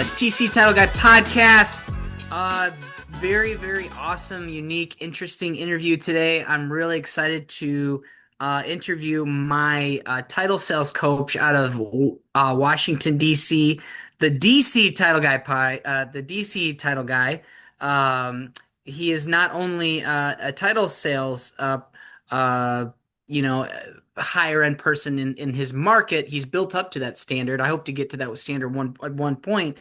TC Title Guy Podcast. Very, very awesome, unique, interesting interview today. I'm really excited to interview my title sales coach out of Washington, D.C., the D.C. Title Guy the D.C. Title Guy. He is not only a title sales uh, you know, higher end person in his market. He's built up to that standard. I hope to get to that standard at one point.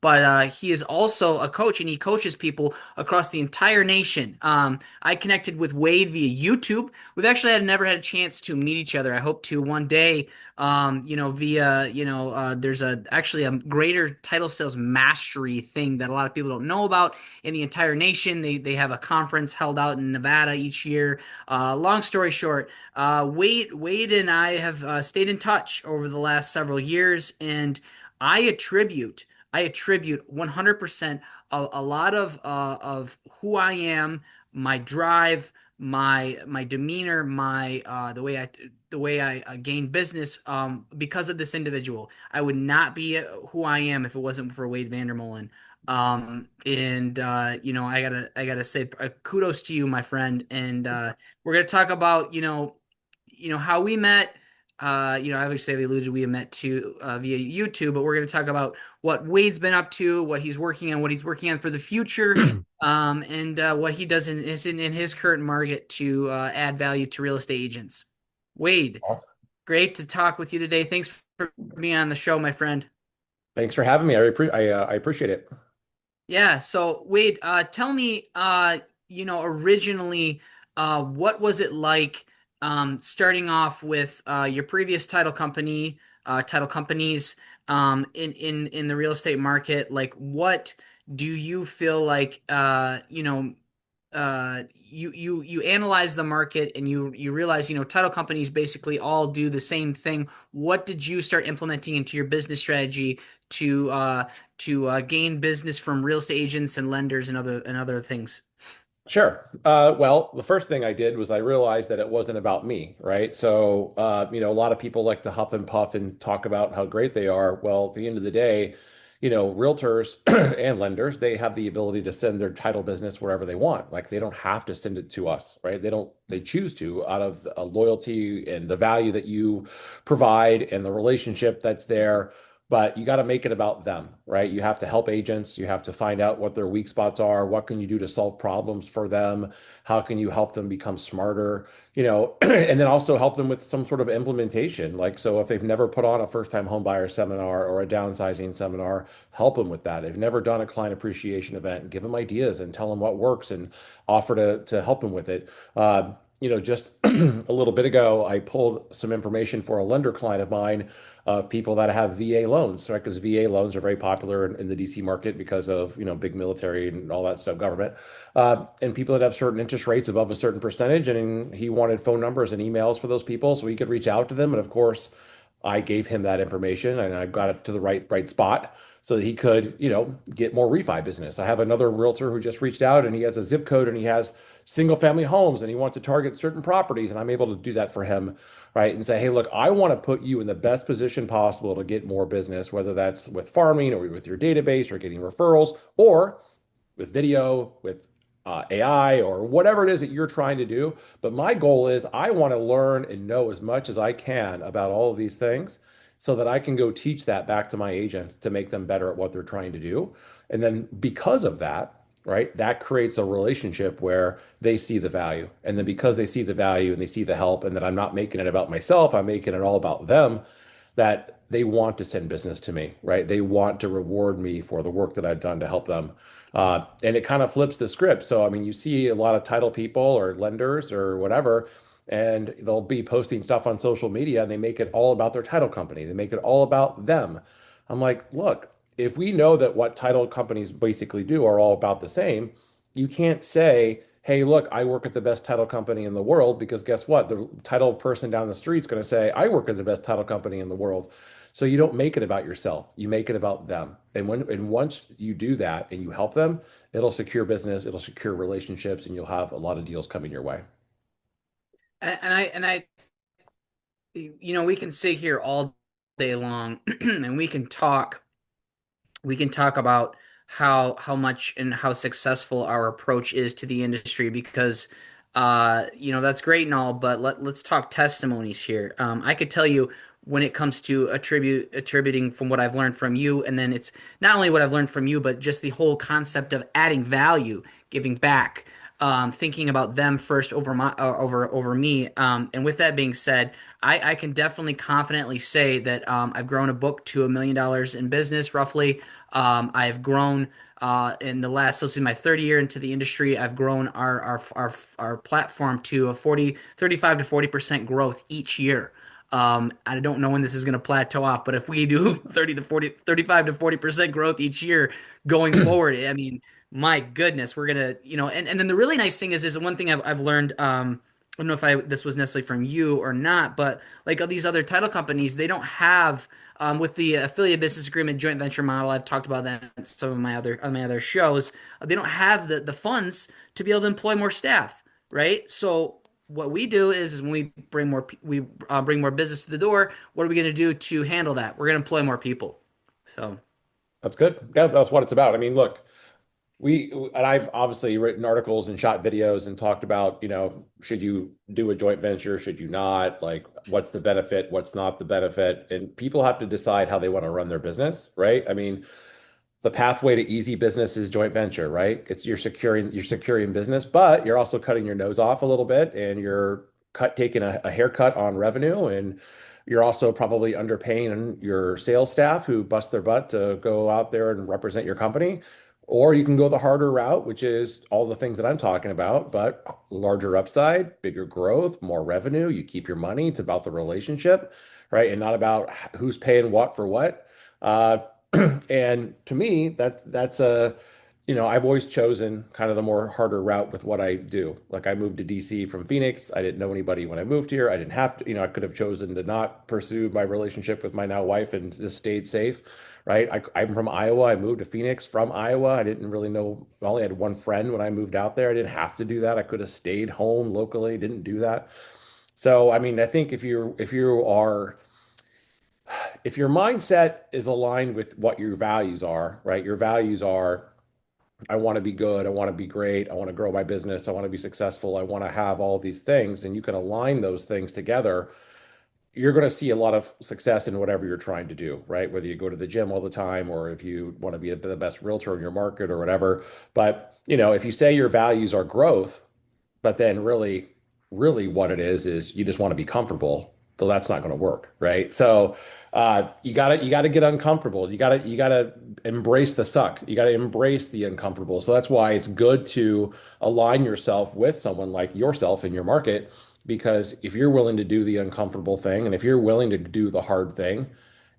But he is also a coach, and he coaches people across the entire nation. I connected with Wade via YouTube. We've actually never had a chance to meet each other. I hope to one day. Via there's actually a greater title sales mastery thing that a lot of people don't know about in the entire nation. They have a conference held out in Nevada each year. Long story short, Wade and I have stayed in touch over the last several years, and I attribute I attribute 100% a lot of who I am, my drive, my demeanor, my the way I gain business because of this individual. I would not be who I am if it wasn't for Wade Vander Molen. I gotta say kudos to you, my friend. And we're gonna talk about how we met. Obviously, we met too via YouTube, but we're going to talk about what Wade's been up to, what he's working on for the future, and what he does in his current market to add value to real estate agents. Wade, Awesome. great to talk with you today. Thanks for being on the show, my friend. Thanks for having me. I appreciate it. Yeah. So Wade, tell me, originally, what was it like, starting off with your previous title companies, in the real estate market? Like, what do you feel like, you analyze the market and you realize, title companies basically all do the same thing. What did you start implementing into your business strategy to gain business from real estate agents and lenders and other things? Sure. Well, the first thing I did was I realized that it wasn't about me, right? So, a lot of people like to huff and puff and talk about how great they are. Well, at the end of the day, realtors and lenders, they have the ability to send their title business wherever they want. Like they don't have to send it to us, right? They choose to out of a loyalty and the value that you provide and the relationship that's there. But you got to make it about them, right? You have to help agents. You have to find out what their weak spots are. What can you do to solve problems for them? How can you help them become smarter? And then also help them with some sort of implementation. Like, so if they've never put on a first-time home buyer seminar or a downsizing seminar, help them with that. They've never done a client appreciation event, give them ideas and tell them what works and offer to help them with it. Just a little bit ago, I pulled some information for a lender client of mine of people that have VA loans, right? Because VA loans are very popular in the DC market because of, big military and all that stuff, government. And people that have certain interest rates above a certain percentage. And he wanted phone numbers and emails for those people so he could reach out to them. And of course, I gave him that information and I got it to the right spot so that he could, get more refi business. I have another realtor who just reached out and he has a zip code and he has single family homes and he wants to target certain properties and I'm able to do that for him, right? And say, hey, look, I want to put you in the best position possible to get more business, whether that's with farming or with your database or getting referrals or with video, with AI or whatever it is that you're trying to do. But my goal is I want to learn and know as much as I can about all of these things so that I can go teach that back to my agents to make them better at what they're trying to do. And then because of that, right, that creates a relationship where they see the value. And then because they see the value and they see the help and that I'm not making it about myself, I'm making it all about them, that they want to send business to me, right? They want to reward me for the work that I've done to help them. And it kind of flips the script. So, I mean, you see a lot of title people or lenders or whatever, and they'll be posting stuff on social media and they make it all about their title company. They make it all about them. I'm like, look, if we know that what title companies basically do are all about the same, you can't say, hey, look, I work at the best title company in the world, because guess what? The title person down the street is going to say, I work at the best title company in the world. So you don't make it about yourself. You make it about them. And once you do that and you help them, it'll secure business, it'll secure relationships, and you'll have a lot of deals coming your way. And I, we can sit here all day long and we can talk we can talk about how much and how successful our approach is to the industry because that's great and all, but let's talk testimonies here. I could tell you when it comes to attributing from what I've learned from you, and then it's not only what I've learned from you, but just the whole concept of adding value, giving back, thinking about them first over my over me. And with that being said, I can definitely confidently say that I've grown a book to $1 million in business, roughly. I've grown in the last, let's see, my third year into the industry. I've grown our platform to a 35 to 40% growth each year. I don't know when this is going to plateau off, but if we do 30 to 40, 35 to 40% growth each year going forward, I mean, my goodness, we're gonna, and then the really nice thing is one thing I've learned. I don't know if this was necessarily from you or not, but like all these other title companies, they don't have with the affiliate business agreement joint venture model. I've talked about that in some of my other shows. They don't have the funds to be able to employ more staff, right? So what we do is when we bring more business to the door, what are we going to do to handle that? We're going to employ more people. So That's good. Yeah, that's what it's about. I mean, look, and I've obviously written articles and shot videos and talked about, should you do a joint venture? Should you not? Like, what's the benefit? What's not the benefit? And people have to decide how they want to run their business, right? I mean, the pathway to easy business is joint venture, right? It's you're securing business, but you're also cutting your nose off a little bit and you're taking a haircut on revenue, and you're also probably underpaying your sales staff who bust their butt to go out there and represent your company. Or you can go the harder route, which is all the things that I'm talking about, but larger upside, bigger growth, more revenue. You keep your money. It's about the relationship, right? And not about who's paying what for what. Uh, and to me, that's I've always chosen kind of the more harder route with what I do. Like I moved to DC from Phoenix. I didn't know anybody when I moved here. I didn't have to, I could have chosen to not pursue my relationship with my now wife and just stayed safe, right? I'm from Iowa. I moved to Phoenix from Iowa. I didn't really know, I only had one friend when I moved out there. I didn't have to do that. I could have stayed home locally, didn't do that. So, I mean, I think if your mindset is aligned with what your values are, right? Your values are, I want to be good, I want to be great, I want to grow my business, I want to be successful, I want to have all these things, and you can align those things together, you're going to see a lot of success in whatever you're trying to do, right? Whether you go to the gym all the time or if you want to be the best realtor in your market or whatever. But, if you say your values are growth, but then really what it is you just want to be comfortable. So that's not going to work, right? So you gotta get uncomfortable. You gotta embrace the suck. You gotta embrace the uncomfortable. So that's why it's good to align yourself with someone like yourself in your market, because if you're willing to do the uncomfortable thing and if you're willing to do the hard thing,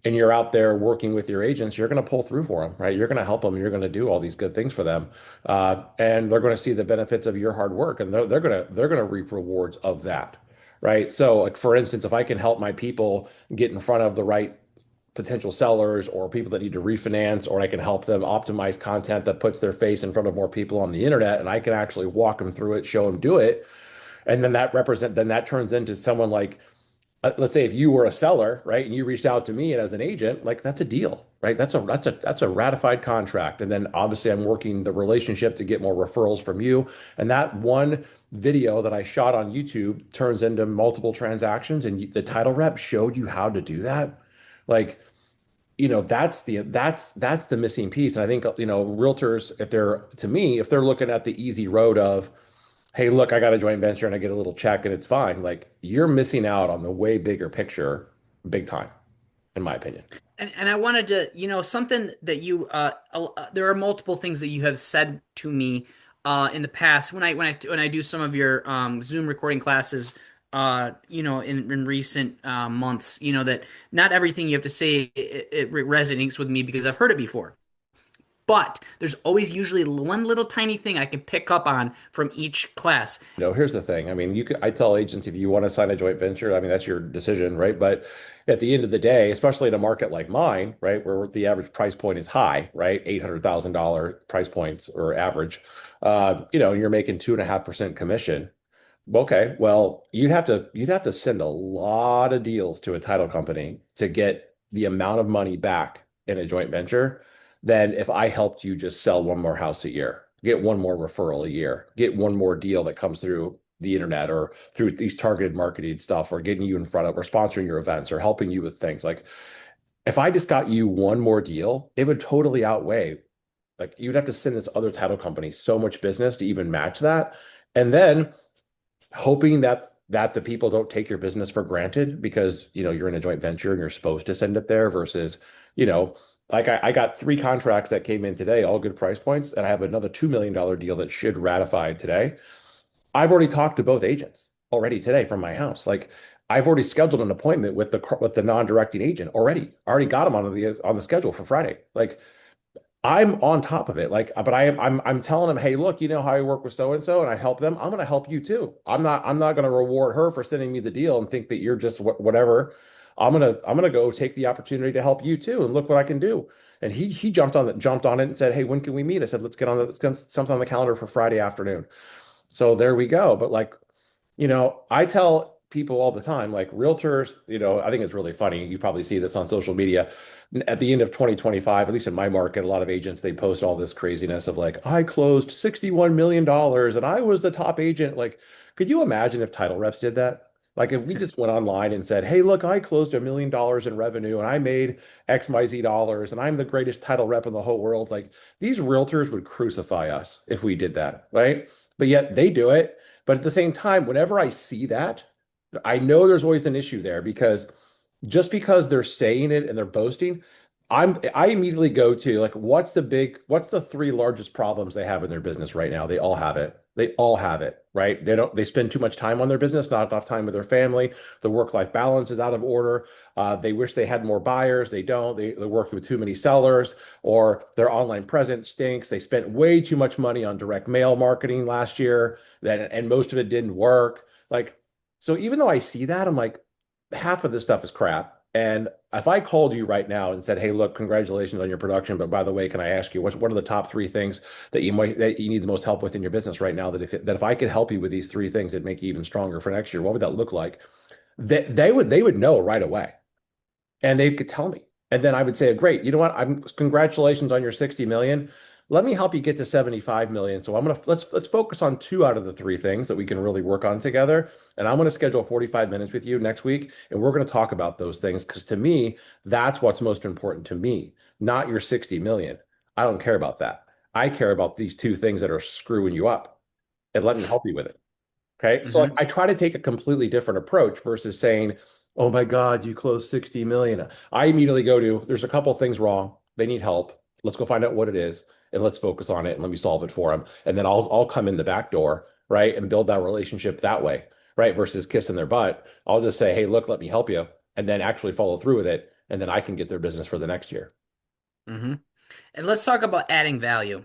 and you're out there working with your agents, you're going to pull through for them, right? You're going to help them. You're going to do all these good things for them, and they're going to see the benefits of your hard work, and they're going to reap rewards of that, right? So, like for instance, if I can help my people get in front of the right potential sellers or people that need to refinance, or I can help them optimize content that puts their face in front of more people on the internet, and I can actually walk them through it, show them do it, and then that turns into someone like let's say if you were a seller, right, and you reached out to me and as an agent, like that's a deal, right? That's a ratified contract. And then obviously I'm working the relationship to get more referrals from you. And that one video that I shot on YouTube turns into multiple transactions, and the title rep showed you how to do that. Like, that's the missing piece. And I think, realtors, if they're looking at the easy road of, hey, look, I got a joint venture and I get a little check and it's fine. Like you're missing out on the way bigger picture, big time, in my opinion. And I wanted to, something that there are multiple things that you have said to me in the past when I do some of your Zoom recording classes, in recent months, that not everything you have to say it resonates with me because I've heard it before. But there's always usually one little tiny thing I can pick up on from each class. Here's the thing. I mean, I tell agents if you want to sign a joint venture, I mean, that's your decision, right? But at the end of the day, especially in a market like mine, right, where the average price point is high, right, $800,000 price points or average, and you're making 2.5% commission. Okay, well, you'd have to send a lot of deals to a title company to get the amount of money back in a joint venture than if I helped you just sell one more house a year, get one more referral a year, get one more deal that comes through the internet or through these targeted marketing stuff, or getting you in front of or sponsoring your events or helping you with things. Like if I just got you one more deal, it would totally outweigh. Like you'd have to send this other title company so much business to even match that. And then hoping that the people don't take your business for granted because you're in a joint venture and you're supposed to send it there versus, you know, like I got three contracts that came in today, all good price points, and I have another $2 million deal that should ratify today. I've already talked to both agents already today from my house. Like I've already scheduled an appointment with the non-directing agent already. I already got him on the schedule for Friday. Like I'm on top of it. Like, but I'm telling them, hey, look, you know how I work with so and so, and I help them. I'm going to help you too. I'm not going to reward her for sending me the deal and think that you're just whatever. I'm gonna go take the opportunity to help you too, and look what I can do. And he jumped on it and said, hey, when can we meet? I said, let's get something on the calendar for Friday afternoon. So there we go. But like, I tell people all the time, like realtors, I think it's really funny. You probably see this on social media. At the end of 2025, at least in my market, a lot of agents, they post all this craziness of like, I closed $61 million and I was the top agent. Like, could you imagine if title reps did that? Like if we just went online and said, hey, look, I closed $1 million in revenue and I made XYZ dollars and I'm the greatest title rep in the whole world. Like these realtors would crucify us if we did that, right? But yet they do it. But at the same time, whenever I see that, I know there's always an issue there because just because they're saying it and they're boasting, I immediately go to like, what's the three largest problems they have in their business right now? They all have it. They all have it, right? They spend too much time on their business, not enough time with their family. The work-life balance is out of order. They wish they had more buyers. They don't. They're working with too many sellers, or their online presence stinks. They spent way too much money on direct mail marketing last year, and most of it didn't work. Like, so even though I see that, I'm like, half of this stuff is crap. And if I called you right now and said, "Hey, look, congratulations on your production, but by the way, can I ask you what are the top three things that you need the most help with in your business right now? That if I could help you with these three things, it'd make you even stronger for next year. What would that look like?" They would know right away, and they could tell me. And then I would say, great, you know what? I'm congratulations on your 60 million. Let me help you get to 75 million. So let's focus on two out of the three things that we can really work on together. And I'm going to schedule 45 minutes with you next week, and we're going to talk about those things because to me, that's what's most important to me, not your 60 million. I don't care about that. I care about these two things that are screwing you up, and let me help you with it. Okay. So like Hmm. I try to take a completely different approach versus saying, oh my God, you closed 60 million. I immediately go to, there's a couple things wrong. They need help. Let's go find out what it is and let's focus on it and let me solve it for them. And then I'll come in the back door, right? And build that relationship that way, right? Versus kissing their butt. I'll just say, hey, look, let me help you. And then actually follow through with it. And then I can get their business for the next year. Hmm. And let's talk about adding value.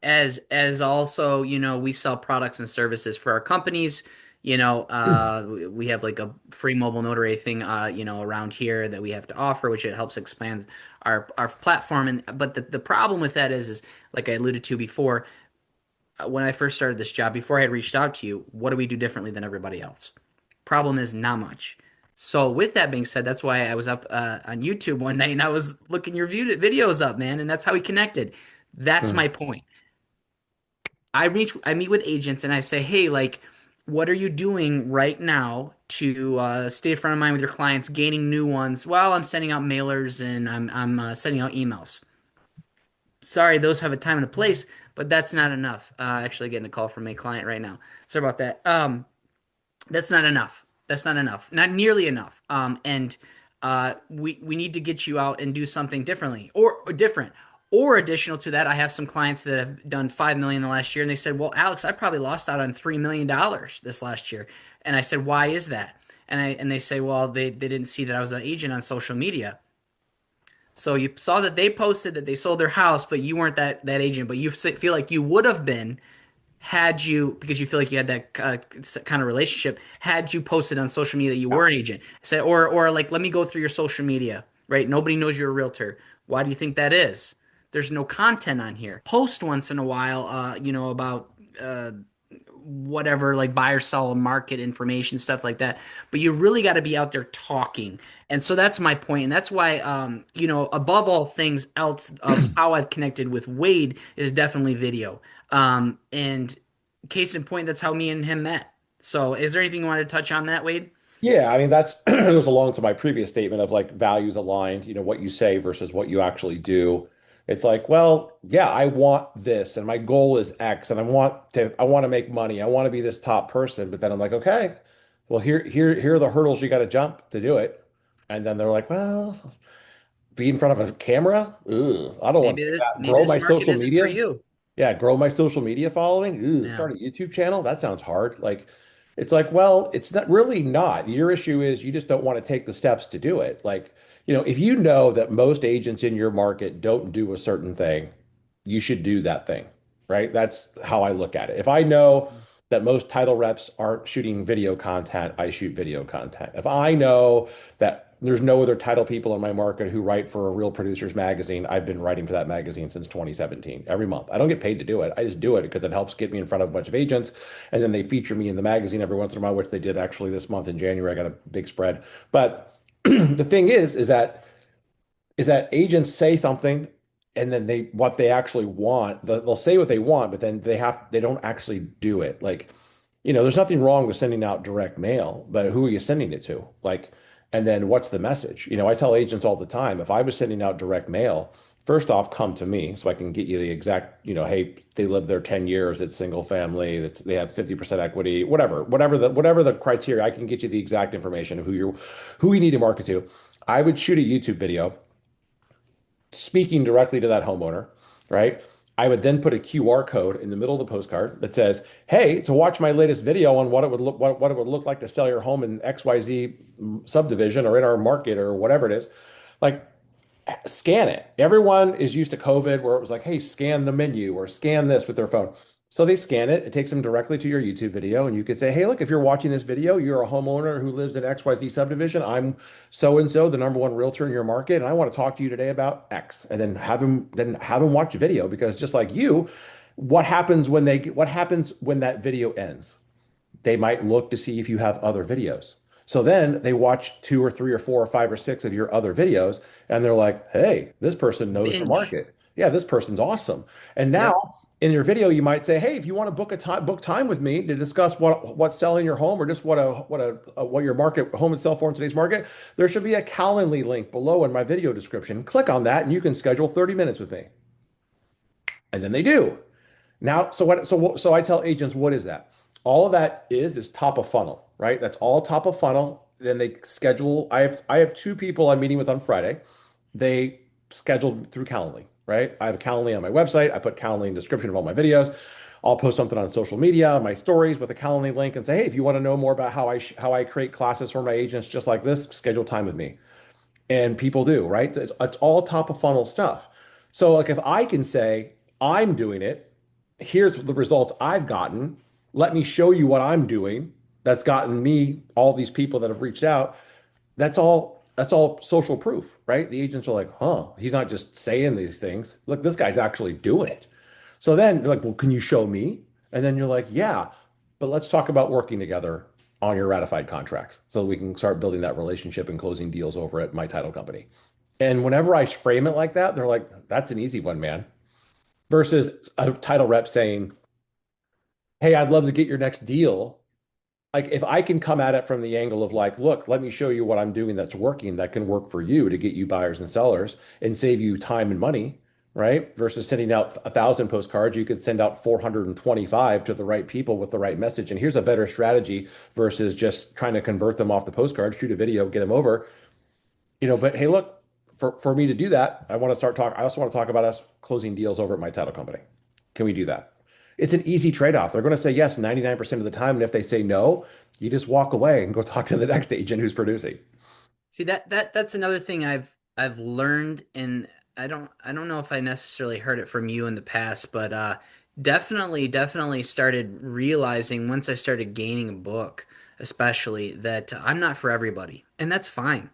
As also, we sell products and services for our companies. We have like a free mobile notary thing, around here that we have to offer, which it helps expand our platform. And but the problem with that is like I alluded to before, when I first started this job, before I had reached out to you, what do we do differently than everybody else? Problem is not much. So with that being said, that's why I was up on YouTube one night and I was looking your videos up, man, and that's how we connected. That's Hmm. my point. I meet with agents and I say, hey, like, what are you doing right now to stay front of mind with your clients, gaining new ones? Well, I'm sending out mailers and I'm sending out emails. Sorry, those have a time and a place, but that's not enough. Actually, getting a call from a client right now. Sorry about that. That's not enough. That's not enough. Not nearly enough. And we need to get you out and do something differently or different. Or additional to that, I have some clients that have done 5 million in the last year, and they said, "Well, Alex, I probably lost out on $3 million this last year." And I said, "Why is that?" And they say, "Well, they didn't see that I was an agent on social media." So you saw that they posted that they sold their house, but you weren't that agent. But you feel like you would have been had you, because you feel like you had that kind of relationship, had you posted on social media that you were an agent. Said, or like, let me go through your social media, right? Nobody knows you're a realtor. Why do you think that is? There's no content on here. Post once in a while, about whatever, like buy or sell market information, stuff like that. But you really got to be out there talking. And so that's my point. And that's why, above all things else of how I've connected with Wade is definitely video. And case in point, that's how me and him met. So is there anything you want to touch on that, Wade? Yeah, I mean that's goes along to my previous statement of like values aligned, what you say versus what you actually do. It's like, well, yeah, I want this and my goal is X and I want to make money. I want to be this top person, but then I'm like, okay, well here are the hurdles you got to jump to do it. And then they're like, well, be in front of a camera? Ugh, I don't want to do that. Maybe Grow this my market social isn't for media? you. Yeah, grow my social media following. Ooh, Yeah. start a YouTube channel. That sounds hard. Like, it's like, well, it's not really not. Your issue is you just don't want to take the steps to do it. Like, if you know that most agents in your market don't do a certain thing, you should do that thing, right? That's how I look at it. If I know that most title reps aren't shooting video content, I shoot video content. If I know that there's no other title people in my market who write for a Real Producers magazine, I've been writing for that magazine since 2017, every month. I don't get paid to do it. I just do it because it helps get me in front of a bunch of agents. And then they feature me in the magazine every once in a while, which they did actually this month in January. I got a big spread. But the thing is that agents say something and then what they actually want, they'll say what they want, but then they don't actually do it. Like, there's nothing wrong with sending out direct mail, but who are you sending it to? Like, and then what's the message? I tell agents all the time, if I was sending out direct mail, first off, come to me so I can get you the exact, hey, they lived there 10 years, it's single family, they have 50% equity, whatever the criteria, I can get you the exact information of who you need to market to. I would shoot a YouTube video speaking directly to that homeowner, right? I would then put a QR code in the middle of the postcard that says, "Hey, to watch my latest video on what it would look like to sell your home in XYZ subdivision or in our market or whatever it is." Like, scan it. Everyone is used to COVID where it was like, hey, scan the menu or scan this with their phone. So they scan it. It takes them directly to your YouTube video. And you could say, hey, look, if you're watching this video, you're a homeowner who lives in XYZ subdivision. I'm so and so, the number one realtor in your market. And I want to talk to you today about X. And then have him watch a video because just like you, what happens when that video ends? They might look to see if you have other videos. So then they watch two or three or four or five or six of your other videos and they're like, hey, this person knows the Binge. market. Yeah, this person's awesome. And Yep. now in your video, you might say, hey, if you want to book time with me to discuss what's selling your home or just what your market home and sell for in today's market, there should be a Calendly link below in my video description. Click on that and you can schedule 30 minutes with me. And then they do. Now, so I tell agents, what is that? All of that is top of funnel, right? That's all top of funnel. Then they schedule. I have two people I'm meeting with on Friday. They scheduled through Calendly, right? I have a Calendly on my website. I put Calendly in the description of all my videos. I'll post something on social media, my stories with a Calendly link, and say, hey, if you want to know more about how I create classes for my agents just like this, schedule time with me. And people do, right? It's all top of funnel stuff. So like if I can say I'm doing it, here's the results I've gotten. Let me show you what I'm doing. That's gotten me all these people that have reached out. That's all social proof, right? The agents are like, huh, he's not just saying these things. Look, this guy's actually doing it. So then they're like, well, can you show me? And then you're like, yeah, but let's talk about working together on your ratified contracts so we can start building that relationship and closing deals over at my title company. And whenever I frame it like that, they're like, that's an easy one, man. Versus a title rep saying, hey, I'd love to get your next deal. Like if I can come at it from the angle of like, look, let me show you what I'm doing that's working that can work for you to get you buyers and sellers and save you time and money, right? Versus sending out 1,000 postcards, you could send out 425 to the right people with the right message. And here's a better strategy versus just trying to convert them off the postcard, shoot a video, get them over. But hey, look, for me to do that, I also want to talk about us closing deals over at my title company. Can we do that? It's an easy trade-off. They're going to say yes 99% of the time. And if they say no, you just walk away and go talk to the next agent who's producing. See that's another thing I've learned, and I don't know if I necessarily heard it from you in the past, but definitely started realizing once I started gaining a book, especially that I'm not for everybody, and that's fine.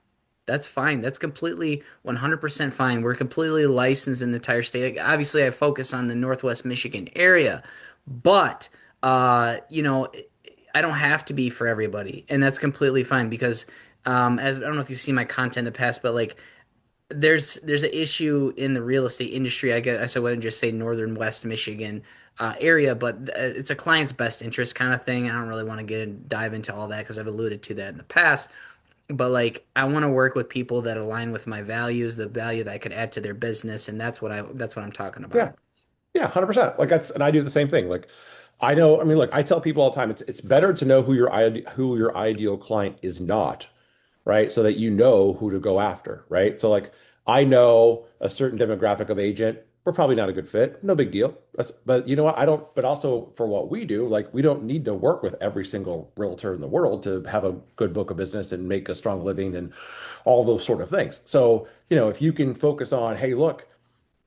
That's fine. That's completely 100% fine. We're completely licensed in the entire state. Like, obviously, I focus on the Northwest Michigan area, but you know, I don't have to be for everybody, and that's completely fine because I don't know if you've seen my content in the past, but like there's an issue in the real estate industry. I guess I wouldn't just say northern West Michigan area, but it's a client's best interest kind of thing. I don't really want to dive into all that because I've alluded to that in the past. But like I want to work with people that align with my values, the value that I could add to their business, and that's what I'm talking Yeah. about. Yeah, 100%. Like that's, and I do the same thing. Like I know, I mean, look, I tell people all the time, it's better to know who your ideal client is not, right? So that you know who to go after, right? So like I know a certain demographic of agent, we're probably not a good fit. No big deal. But you know what? I don't, but also for what we do, like we don't need to work with every single realtor in the world to have a good book of business and make a strong living and all those sort of things. So, if you can focus on, hey, look,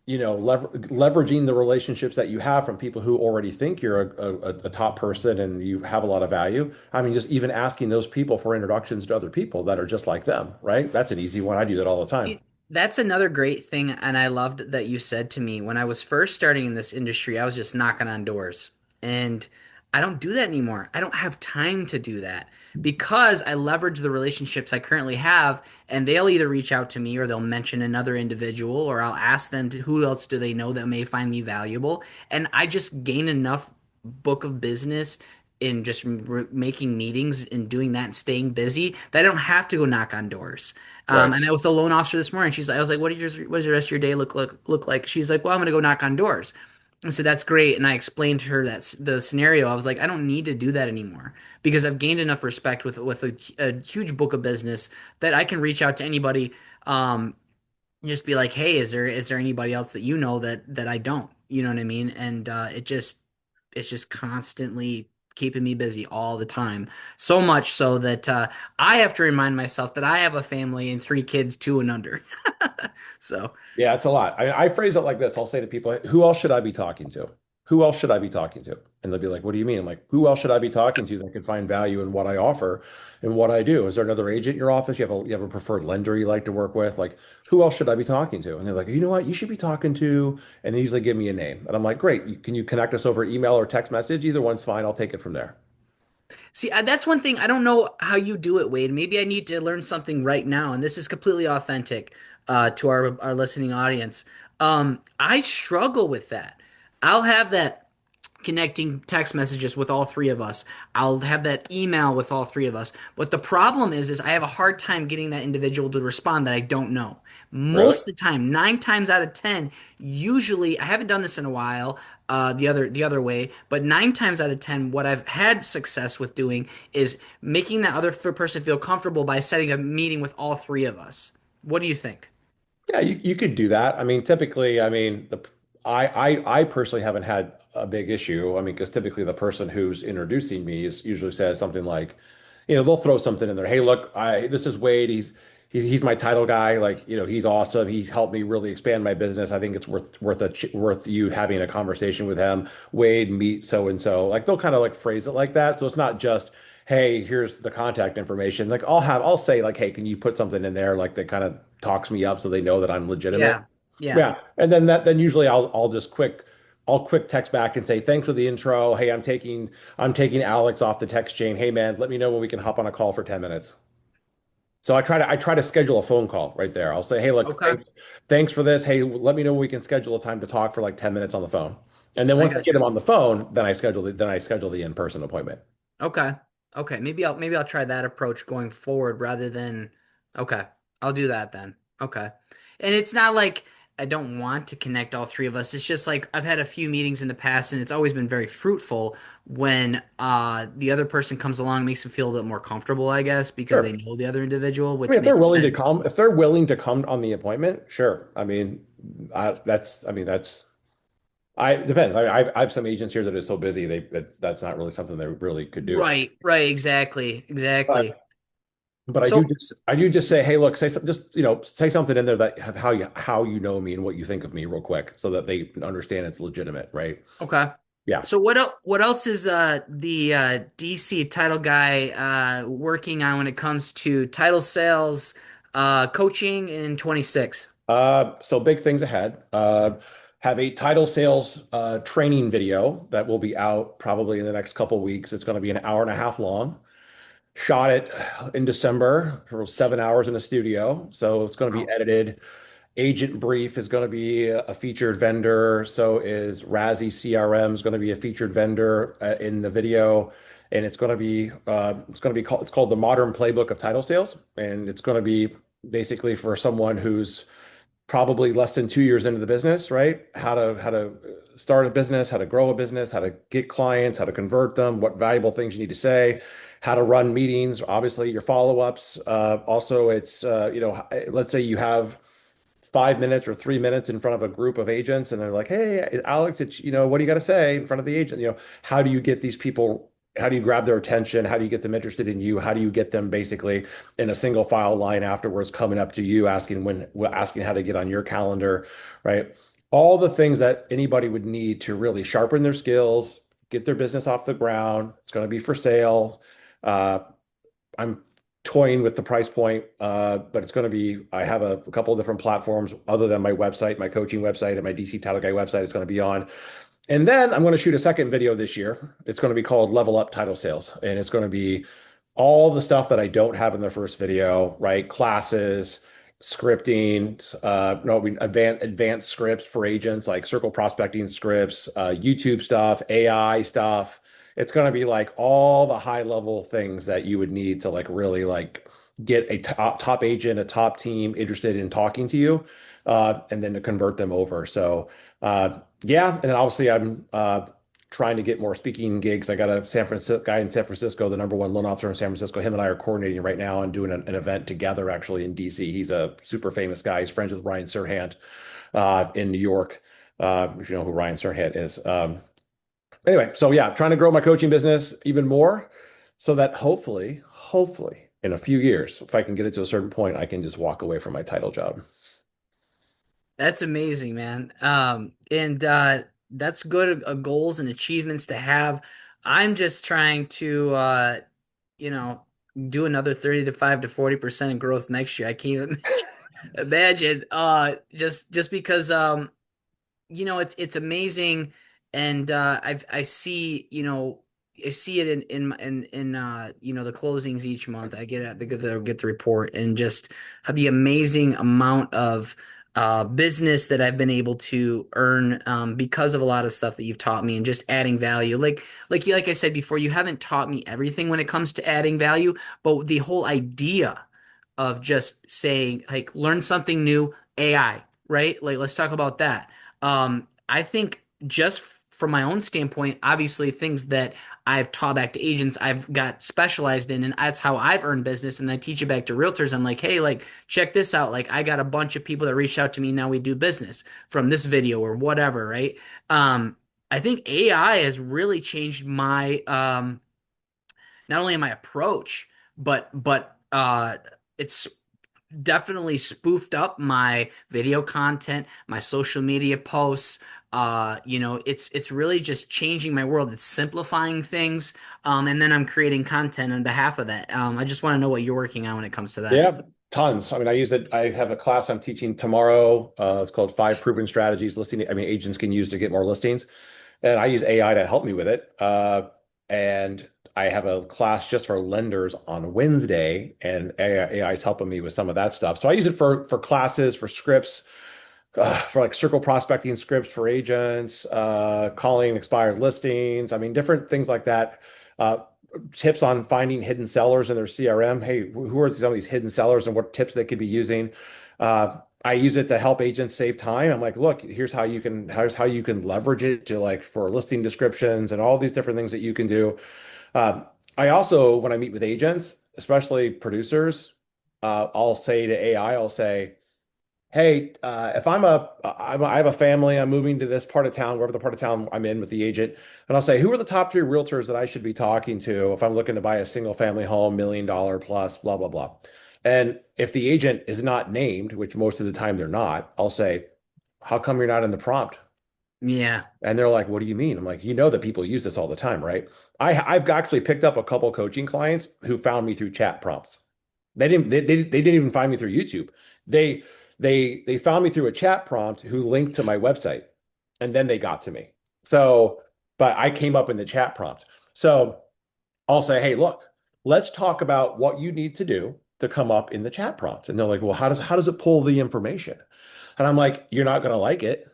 leveraging the relationships that you have from people who already think you're a top person and you have a lot of value. I mean, just even asking those people for introductions to other people that are just like them, right? That's an easy one. I do that all the time. That's another great thing, and I loved that you said to me when I was first starting in this industry, I was just knocking on doors. And I don't do that anymore. I don't have time to do that because I leverage the relationships I currently have, and they'll either reach out to me or they'll mention another individual, or I'll ask them to, who else do they know that may find me valuable. And I just gain enough book of business in just making meetings and doing that and staying busy that I don't have to go knock on doors. Right. I met with the loan officer this morning. I was like, what does the rest of your day look like? She's like, well, I'm gonna go knock on doors. I said, that's great. And I explained to her the scenario. I was like, I don't need to do that anymore because I've gained enough respect with a huge book of business that I can reach out to anybody, and just be like, hey, is there anybody else that you know that I don't? You know what I mean? And it's just constantly keeping me busy all the time. So much so that I have to remind myself that I have a family and three kids, two and under. So Yeah, it's a lot. I phrase it like this. I'll say to people, who else should I be talking to? Who else should I be talking to? And they'll be like, what do you mean? I'm like, who else should I be talking to that can find value in what I offer and what I do? Is there another agent in your office? You have a preferred lender you like to work with? Like, who else should I be talking to? And they're like, you know what? You should be talking to, and they usually give me a name. And I'm like, great. Can you connect us over email or text message? Either one's fine. I'll take it from there. see, that's one thing I don't know how you do it, Wade. Maybe I need to learn something right now, and this is completely authentic to our listening audience. I struggle with that. I'll have that connecting text messages with all three of us. I'll have that email with all three of us. But the problem is I have a hard time getting that individual to respond that I don't know. Really? Most of the time, 9 times out of 10, usually I haven't done this in a while, the other way, but 9 times out of 10, what I've had success with doing is making that other person feel comfortable by setting a meeting with all three of us. What do you think? Yeah, you could do that. I mean, typically, I mean, I personally haven't had a big issue. I mean, because typically the person who's introducing me is usually says something like, they'll throw something in there. Hey, look, this is Wade. He's my title guy. Like, he's awesome. He's helped me really expand my business. I think it's worth you having a conversation with him. Wade, meet so and so. Like they'll kind of like phrase it like that. So it's not just, hey, here's the contact information. Like I'll say like, hey, can you put something in there like that kind of talks me up so they know that I'm legitimate. Yeah. Yeah. Yeah. And then usually I'll quick text back and say, thanks for the intro. Hey, I'm taking Alex off the text chain. Hey man, let me know when we can hop on a call for 10 minutes. So I try to schedule a phone call right there. I'll say, hey, look, Okay. thanks for this. Hey, let me know when we can schedule a time to talk for like 10 minutes on the phone. And then I once I got get you. him on the phone, then I schedule the in-person appointment. Okay. Okay. Maybe I'll try that approach going forward rather than okay. I'll do that then. Okay. And it's not like I don't want to connect all three of us. It's just like I've had a few meetings in the past and it's always been very fruitful when the other person comes along and makes them feel a bit more comfortable, I guess, because they Sure. know the other individual, I mean, which makes sense. if they're willing to come on the appointment, sure. I mean, I mean, it depends. I have some agents here that are so busy, that's not really something they really could do. Right, right, exactly. Exactly. But but So, I do just say, hey, look, say something in there that have how you know me and what you think of me real quick, so that they understand it's legitimate, right? okay. Yeah. So what else is the DC title guy working on when it comes to title sales coaching in 26? So big things ahead. Have a title sales training video that will be out probably in the next couple of weeks. It's going to be an hour and a half long. Shot it in December for 7 hours in the studio. So it's going to be Wow. edited. Agent Brief is going to be a featured vendor. So is Razzie CRM is going to be a featured vendor in the video. And it's going to be called, it's called the Modern Playbook of Title Sales. And it's going to be basically for someone who's probably less than 2 years into the business, right? How to start a business, how to grow a business, how to get clients, how to convert them, what valuable things you need to say, how to run meetings, obviously your follow-ups. Also, it's let's say you have 5 minutes or 3 minutes in front of a group of agents, and they're like, "Hey, Alex, it's what do you got to say in front of the agent?" How do you get these people? How do you grab their attention? How do you get them interested in you? How do you get them basically in a single file line afterwards, coming up to you, asking how to get on your calendar, right? All the things that anybody would need to really sharpen their skills, get their business off the ground. It's going to be for sale. Uh, I'm toying with the price point, but it's going to be, I have a couple of different platforms other than my website, my coaching website, and my DC Title Guy website is going to be on. And then I'm going to shoot a second video this year. It's going to be called Level Up Title Sales. And it's going to be all the stuff that I don't have in the first video, right? Classes, scripting, no, advanced scripts for agents like circle prospecting scripts, YouTube stuff, AI stuff. It's going to be like all the high level things that you would need to like really like get a top agent, a top team interested in talking to you, and then to convert them over. So, yeah, and then obviously I'm trying to get more speaking gigs. I got a San Francisco guy in San Francisco, the number one loan officer in San Francisco. Him and I are coordinating right now and doing an event together actually in DC. He's a super famous guy. He's friends with Ryan Serhant in New York, if you know who Ryan Serhant is. Anyway, so yeah, trying to grow my coaching business even more so that hopefully in a few years, if I can get it to a certain point, I can just walk away from my title job. That's amazing, man. And that's good goals and achievements to have. I'm just trying to you know, do another 30 to 5 to 40% growth next year. I can't even imagine. Just because it's amazing, and I see, I see it in the closings each month. I get the report, and just have the amazing amount of business that I've been able to earn because of a lot of stuff that you've taught me and just adding value. Like I said before, you haven't taught me everything when it comes to adding value, but the whole idea of just saying, like, learn something new, AI, right? Like, let's talk about that. I think just from my own standpoint, obviously things that I've taught back to agents, I've got specialized in, and that's how I've earned business. And I teach it back to realtors. I'm like, hey, like, check this out. Like, I got a bunch of people that reached out to me. Now we do business from this video or whatever, right? I think AI has really changed my not only my approach, but it's definitely spoofed up my video content, my social media posts. It's really just changing my world. It's simplifying things, and then I'm creating content on behalf of that. I just want to know what you're working on when it comes to that. Yeah, tons. I mean, I use it. I have a class I'm teaching tomorrow. It's called Five Proven Strategies Listing. I mean, agents can use to get more listings. And I use AI to help me with it. And I have a class just for lenders on Wednesday, and AI is helping me with some of that stuff. So I use it for classes, for scripts, for like circle prospecting scripts for agents, calling expired listings. I mean, different things like that. Uh, Tips on finding hidden sellers in their CRM. Hey, who are some of these hidden sellers and what tips they could be using? I use it to help agents save time. I'm like, look, here's how you can leverage it to like for listing descriptions and all these different things that you can do. I also, when I meet with agents, especially producers, I'll say to AI, I'll say, hey, if I have a family, I'm moving to this part of town, wherever the part of town I'm in with the agent, and I'll say, who are the top three realtors that I should be talking to if I'm looking to buy a single family home, $1 million plus, blah, blah, blah. And if the agent is not named, which most of the time they're not, I'll say, how come you're not in the prompt? Yeah. And they're like, what do you mean? I'm like, you know that people use this all the time, right? I've actually picked up a couple coaching clients who found me through chat prompts. They didn't even find me through YouTube. They they found me through a chat prompt who linked to my website. and then they got to me. So, but I came up in the chat prompt. So I'll say, hey, look, let's talk about what you need to do to come up in the chat prompt. And they're like, well, how does it pull the information? And I'm like, you're not going to like it,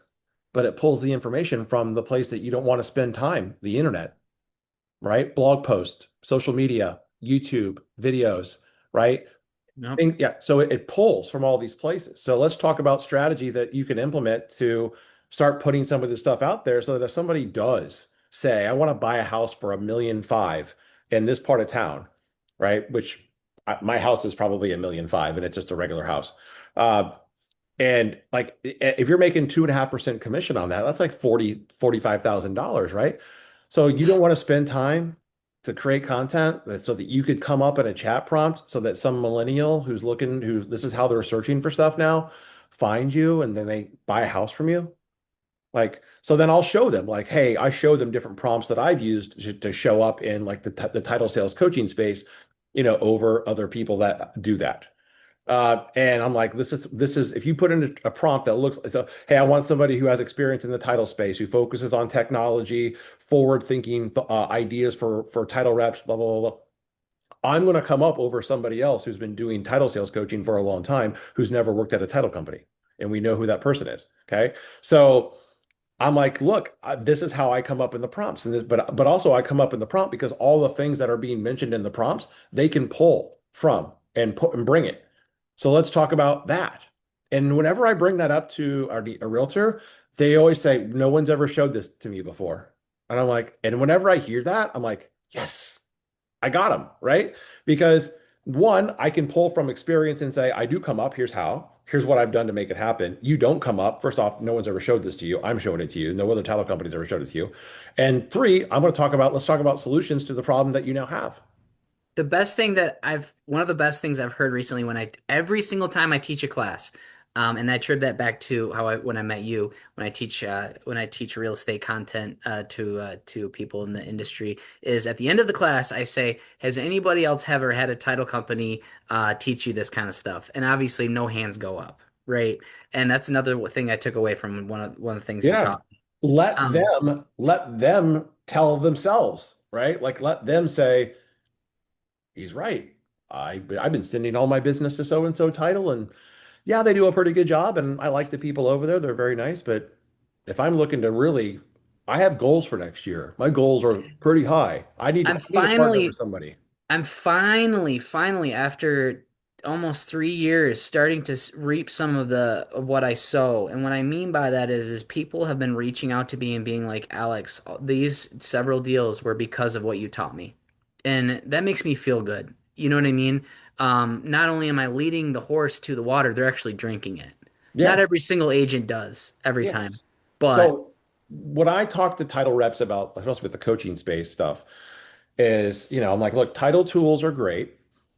but it pulls the information from the place that you don't want to spend time, the internet, right? Blog post, social media, YouTube, videos, right? Yep. Yeah. So it pulls from all these places. So let's talk about strategy that you can implement to start putting some of this stuff out there so that if somebody does say, I want to buy a house for 1.5 million in this part of town, right? Which my house is probably 1.5 million and it's just a regular house. And like if you're making 2.5% commission on that, that's like $45,000, right? So you don't want to spend time to create content so that you could come up in a chat prompt so that some millennial who's looking, who this is how they're searching for stuff now, finds you and then they buy a house from you. Like, so then I'll show them like, hey, I show them different prompts that I've used to show up in like the title sales coaching space, over other people that do that. And I'm like, this is if you put in a prompt that looks so, hey, I want somebody who has experience in the title space, who focuses on technology, forward thinking ideas for title reps, blah, blah, blah, blah. I'm going to come up over somebody else who's been doing title sales coaching for a long time, who's never worked at a title company. And we know who that person is. Okay. So I'm like, look, this is how I come up in the prompts, and this, but also I come up in the prompt because all the things that are being mentioned in the prompts they can pull from and put and bring it. So let's talk about that. And whenever I bring that up to a realtor, they always say, no one's ever showed this to me before. And I'm like, and whenever I hear that, I'm like, yes, I got them, right? Because one, I can pull from experience and say, I do come up, here's how. Here's what I've done to make it happen. You don't come up. First off, no one's ever showed this to you. I'm showing it to you. No other title company's ever showed it to you. And three, let's talk about solutions to the problem that you now have. The best thing that one of the best things I've heard recently every single time I teach a class, and I trib that back to when I met you, when I teach real estate content to people in the industry, is at the end of the class I say, has anybody else ever had a title company teach you this kind of stuff? And obviously no hands go up, right? And that's another thing I took away from one of the things you Yeah. taught me. Let Um, them tell themselves, right? Like let them say, he's right. I've been sending all my business to so and so title, and yeah, they do a pretty good job, and I like the people over there. They're very nice. But if I'm looking to really, I have goals for next year. My goals are pretty high. I'm I need to partner with finally somebody. I'm finally, after almost 3 years, starting to reap some of what I sow. And what I mean by that is people have been reaching out to me and being like, Alex, these several deals were because of what you taught me, and that makes me feel good. You know what I mean? Not only am I leading the horse to the water, they're actually drinking it. Not Yeah, every single agent does every yeah. time, but So when I talk to title reps about, especially with the coaching space stuff, is, I'm like, look, title tools are great,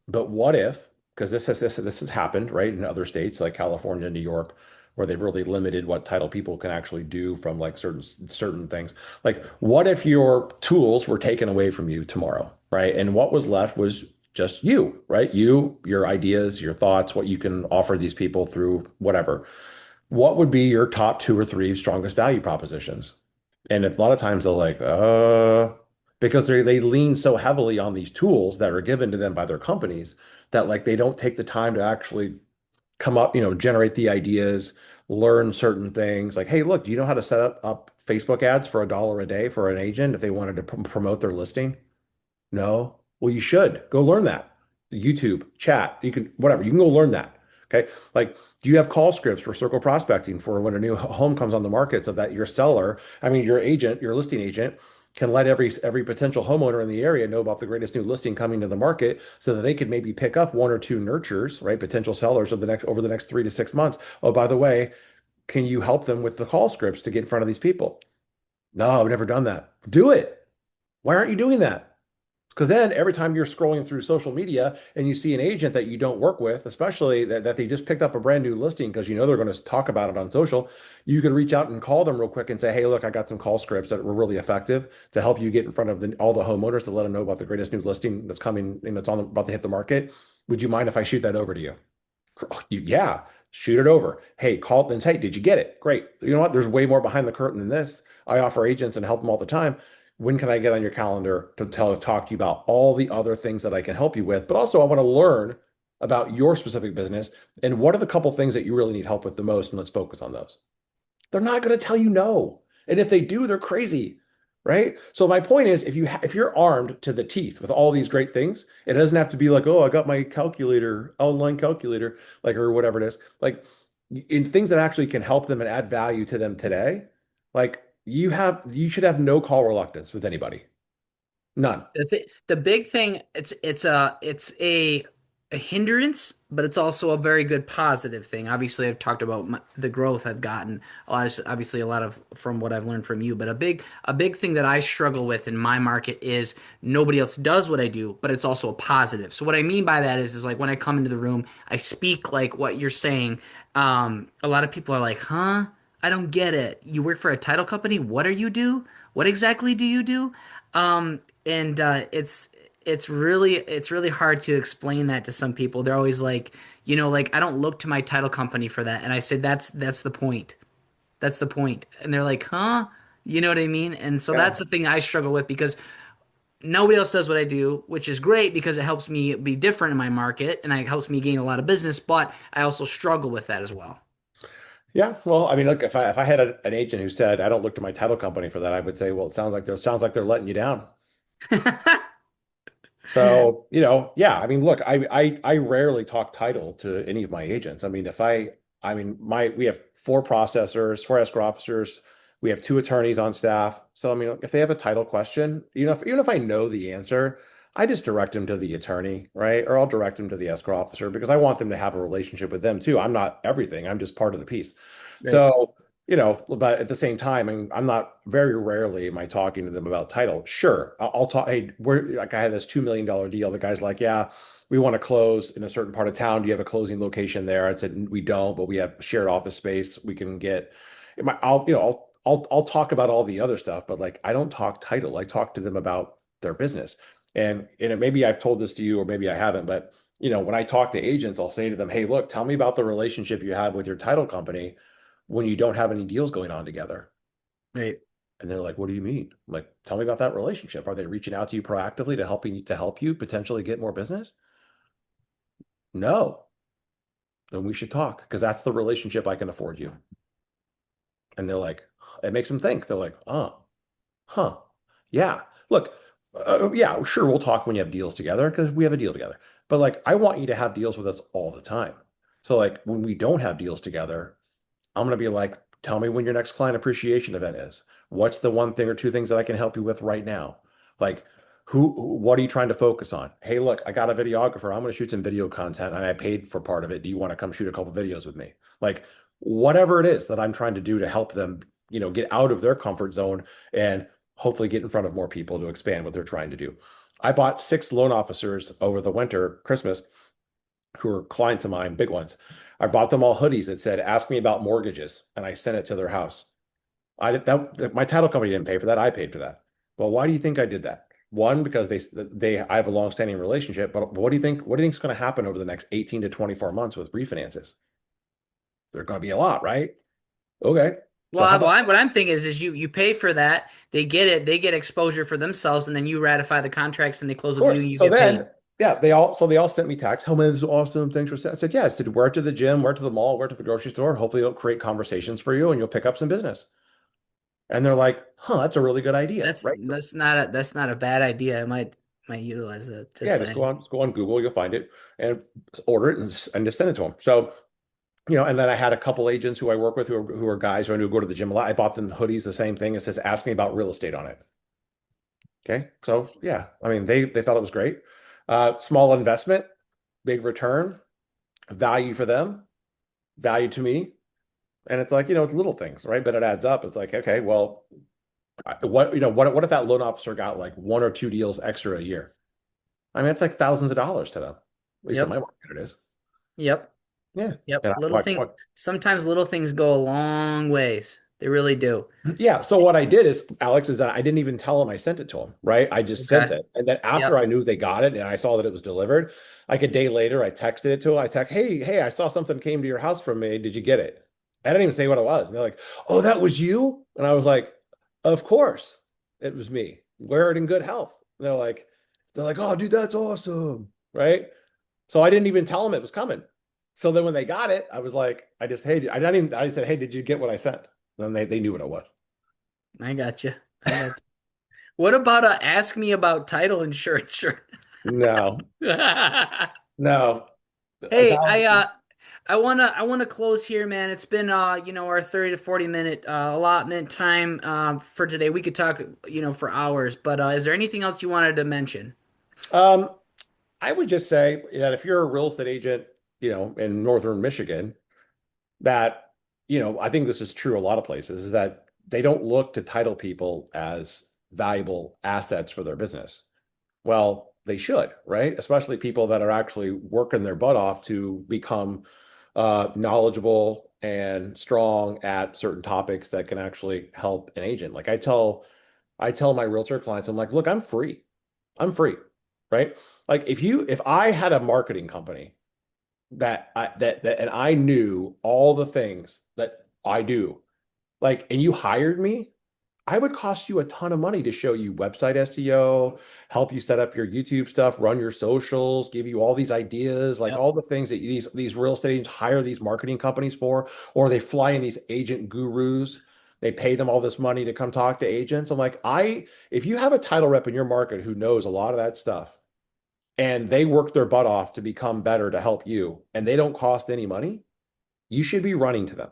but what if, because this has happened, right, in other states like California, New York, where they've really limited what title people can actually do from like certain things. Like, what if your tools were taken away from you tomorrow, right? And what was left was just you, right? You, your ideas, your thoughts, what you can offer these people through whatever. What would be your top two or three strongest value propositions? And a lot of times they're like, because they lean so heavily on these tools that are given to them by their companies that like they don't take the time to actually come up, generate the ideas, learn certain things. Like, hey, look, do you know how to set up Facebook ads for $1 a day for an agent if they wanted to promote their listing? No. Well, you should go learn that. YouTube, chat, you can, whatever, you can go learn that. Okay. Like, do you have call scripts for circle prospecting for when a new home comes on the market so that your seller, I mean, your agent, your listing agent, can let every potential homeowner in the area know about the greatest new listing coming to the market so that they could maybe pick up one or two nurtures, right? Potential sellers over the next 3 to 6 months. Oh, by the way, can you help them with the call scripts to get in front of these people? No, I've never done that. Do it. Why aren't you doing that? Because then every time you're scrolling through social media and you see an agent that you don't work with, especially that they just picked up a brand new listing because you know they're going to talk about it on social, you could reach out and call them real quick and say, hey, look, I got some call scripts that were really effective to help you get in front of all the homeowners to let them know about the greatest new listing that's coming and that's about to hit the market. Would you mind if I shoot that over to you? Yeah. Shoot it over. Hey, call then say, did you get it? Great. You know what? There's way more behind the curtain than this. I offer agents and help them all the time. When can I get on your calendar to talk to you about all the other things that I can help you with? But also, I want to learn about your specific business and what are the couple things that you really need help with the most, and let's focus on those. They're not going to tell you no. And if they do, they're crazy, right? So my point is, if you're armed to the teeth with all these great things, it doesn't have to be like, oh, I got my calculator, online calculator, like or whatever it is. Like in things that actually can help them and add value to them today, like you should have no call reluctance with anybody. None. The big thing, it's a hindrance, but it's also a very good positive thing. Obviously, I've talked about the growth I've gotten a lot. Obviously, a lot of from what I've learned from you. But a big thing that I struggle with in my market is nobody else does what I do, but it's also a positive. So what I mean by that is like when I come into the room, I speak like what you're saying. A lot of people are like, "Huh? I don't get it. You work for a title company? What do you do? What exactly do you do?" And it's really hard to explain that to some people. They're always like, like I don't look to my title company for that. And I said that's the point. That's the point. And they're like, "Huh?" You know what I mean? And so Yeah. that's the thing I struggle with because nobody else does what I do, which is great because it helps me be different in my market and it helps me gain a lot of business, but I also struggle with that as well. Yeah. Well, I mean, look, if I had an agent who said I don't look to my title company for that, I would say, well, it sounds like they're letting you down. So, yeah, I mean, look, I rarely talk title to any of my agents. I mean, we have four processors, four escrow officers, we have two attorneys on staff. So, I mean, if they have a title question, even if I know the answer, I just direct them to the attorney, right? Or I'll direct them to the escrow officer because I want them to have a relationship with them too. I'm not everything. I'm just part of the piece. Right. So, but at the same time, I'm not very rarely am I talking to them about title. Sure, I'll talk. Hey, we're like I had this $2 million deal. The guy's like, yeah, we want to close in a certain part of town. Do you have a closing location there? I said, we don't, but we have shared office space. We can get. I'll talk about all the other stuff, but like I don't talk title. I talk to them about their business. And maybe I've told this to you, or maybe I haven't, but when I talk to agents, I'll say to them, hey, look, tell me about the relationship you have with your title company when you don't have any deals going on together. Right. And they're like, what do you mean? I'm like, tell me about that relationship. Are they reaching out to you proactively to help you potentially get more business? No. Then we should talk because that's the relationship I can afford you. And they're like, it makes them think. They're like, oh, huh. Yeah. Look, yeah, sure, we'll talk when you have deals together because we have a deal together. But like, I want you to have deals with us all the time. So like when we don't have deals together, I'm going to be like, tell me when your next client appreciation event is. What's the one thing or two things that I can help you with right now? Like, what are you trying to focus on? Hey, look, I got a videographer. I'm going to shoot some video content and I paid for part of it. Do you want to come shoot a couple videos with me? Like, whatever it is that I'm trying to do to help them, get out of their comfort zone and hopefully get in front of more people to expand what they're trying to do. I bought 6 loan officers over the winter, Christmas, who are clients of mine, big ones. I bought them all hoodies that said, ask me about mortgages, and I sent it to their house. My title company didn't pay for that. I paid for that. Well, why do you think I did that? One, because I have a long-standing relationship, but what do you think is going to happen over the next 18 to 24 months with refinances? They're going to be a lot, right? Okay. Well, So how about what I'm thinking is you pay for that, they get it, they get exposure for themselves, and then you ratify the contracts and they close Of with you course. and you So get then, paid. yeah, they all sent me texts. Oh man, this is awesome. Thanks for I said, yeah. I said, wear it to the gym, wear it to the mall, wear it to the grocery store. Hopefully it'll create conversations for you and you'll pick up some business. And they're like, huh, that's a really good idea, That's right? that's not a bad idea. I might utilize that. Just Yeah, just go saying. on, just go on Google, you'll find it and order it and just send it to them. So, and then I had a couple agents who I work with who are guys who I knew go to the gym a lot. I bought them hoodies, the same thing. It says, ask me about real estate on it. Okay. So yeah, I mean, they thought it was great. Small investment, big return, value for them, value to me. And it's like, it's little things, right? But it adds up. It's like, okay, well, what if that loan officer got like one or two deals extra a year? I mean, it's like thousands of dollars to them. At least in Yep. my market, it is. Yep. Yeah. Yep. And Little thing. Sometimes little things go a long ways. They really do. Yeah. So what I did is, Alex, is that I didn't even tell him I sent it to him, right? I just sent Okay. it. And then after Yep. I knew they got it and I saw that it was delivered, like a day later, I texted it to him. I text, hey, I saw something came to your house from me. Did you get it? I didn't even say what it was. And they're like, oh, that was you? And I was like, of course it was me. Wear it in good health. And they're like, oh, dude, that's awesome. Right. So I didn't even tell them it was coming. So then when they got it, I was like, hey, I said, hey, did you get what I sent? And then they knew what it was. I got you. I got you. What about ask me about title insurance? Sure. No, no. Hey, That- I wanna close here, man. It's been our 30 to 40 minute allotment time for today. We could talk for hours, but is there anything else you wanted to mention? um, I would just say that if you're a real estate agent, in northern Michigan, that, I think this is true a lot of places, is that they don't look to title people as valuable assets for their business. Well, they should, right? Especially people that are actually working their butt off to become knowledgeable and strong at certain topics that can actually help an agent. Like I tell my realtor clients, I'm like, look, I'm free. I'm free, right? Like if I had a marketing company and I knew all the things that I do, like, and you hired me, I would cost you a ton of money to show you website SEO, help you set up your YouTube stuff, run your socials, give you all these ideas, like Yep. all the things that these real estate agents hire these marketing companies for, or they fly in these agent gurus. They pay them all this money to come talk to agents. I'm like, if you have a title rep in your market who knows a lot of that stuff and they work their butt off to become better to help you and they don't cost any money, you should be running to them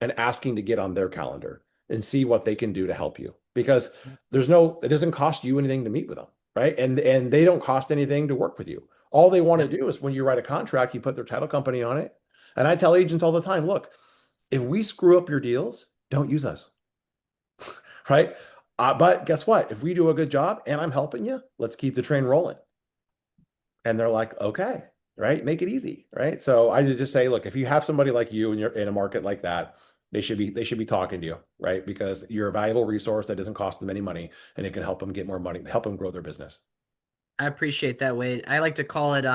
and asking to get on their calendar and see what they can do to help you because it doesn't cost you anything to meet with them, right? And they don't cost anything to work with you. All they want to Yep. do is when you write a contract, you put their title company on it. And I tell agents all the time, look, if we screw up your deals, don't use us, right? But guess what? If we do a good job and I'm helping you, let's keep the train rolling. And they're like, okay, right? Make it easy, right? So I just say, look, if you have somebody like you and you're in a market like that, they should be talking to you, right? Because you're a valuable resource that doesn't cost them any money and it can help them get more money, help them grow their business. I appreciate that, Wade. I like to call it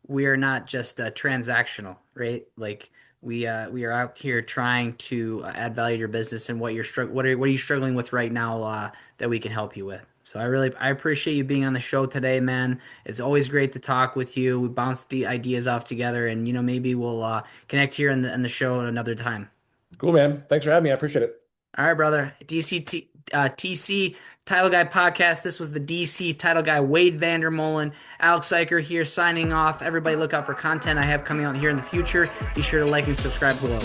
we're not just transactional, right? Like we are out here trying to add value to your business and what are you struggling with right now that we can help you with. So I appreciate you being on the show today, man. It's always great to talk with you. We bounce the ideas off together and maybe we'll connect here in the show at another time. Cool, man. Thanks for having me. I appreciate it. All right, brother. TC Title Guy Podcast. This was the DC Title Guy, Wade Vander Molen. Alex Eicher here signing off. Everybody look out for content I have coming out here in the future. Be sure to like and subscribe below.